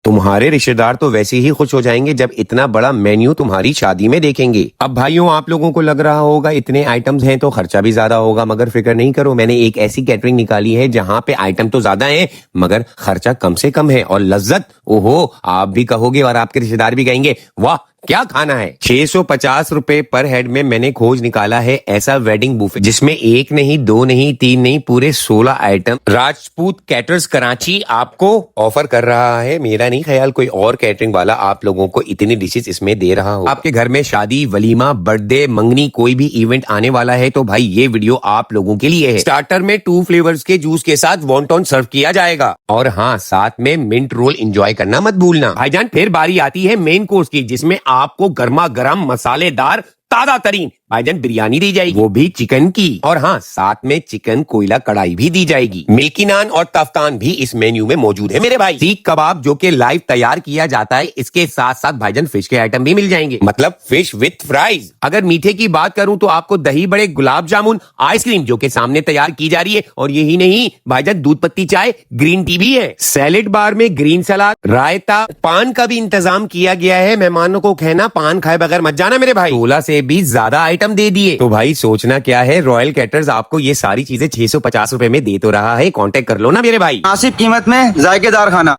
तुम्हारे रिश्तेदार तो वैसे ही खुश हो जाएंगे जब इतना बड़ा मेन्यू तुम्हारी शादी में देखेंगे। अब भाइयों, आप लोगों को लग रहा होगा इतने आइटम्स हैं तो खर्चा भी ज्यादा होगा, मगर फिक्र नहीं करो, मैंने एक ऐसी कैटरिंग निकाली है जहाँ पे आइटम तो ज्यादा हैं मगर खर्चा कम से कम है और लज्जत, ओहो, आप भी कहोगे और आपके रिश्तेदार भी कहेंगे वाह क्या खाना है। 650 रुपए पर हेड में मैंने खोज निकाला है ऐसा वेडिंग बुफे जिसमें एक नहीं, दो नहीं, तीन नहीं, पूरे 16 आइटम राजपूत कैटरर्स कराची आपको ऑफर कर रहा है। मेरा नहीं ख्याल कोई और कैटरिंग वाला आप लोगों को इतनी डिशेस इसमें दे रहा हो। आपके घर में शादी, वलीमा, बर्थडे, मंगनी, कोई भी इवेंट आने वाला है तो भाई ये वीडियो आप लोगों के लिए है। स्टार्टर में 2 फ्लेवर्स के जूस के साथ वॉन्टॉन सर्व किया जाएगा और हाँ, साथ में मिंट रोल एंजॉय करना मत भूलना। भाईजान फिर बारी आती है मेन कोर्स की जिसमें आपको गर्मा गर्म मसालेदार ताजा तरीन भाईजान बिरयानी दी जाएगी, वो भी चिकन की, और हाँ साथ में चिकन कोयला कढ़ाई भी दी जाएगी। मिल्की नान और तफ्तान भी इस मेन्यू में मौजूद है मेरे भाई। सीख कबाब जो कि लाइव तैयार किया जाता है, इसके साथ साथ भाईजान फिश के आइटम भी मिल जाएंगे, मतलब फिश विथ फ्राइज। अगर मीठे की बात करूं तो आपको दही बड़े, गुलाब जामुन, आइसक्रीम जो कि सामने तैयार की जा रही है, और यही नहीं भाईजान दूध पत्ती चाय, ग्रीन टी भी है। सैलेड बार में ग्रीन सलाद, रायता, पान का भी इंतजाम किया गया है। मेहमानों को कहना पान खाए बगैर मत जाना मेरे भाई। 16 से भी ज्यादा आइटम दे दिए। तो भाई सोचना क्या है, रॉयल कैटर्स आपको ये सारी चीजें 650 रुपए में दे तो रहा है। कांटेक्ट कर लो ना मेरे भाई। मुनासिब कीमत में जायकेदार खाना।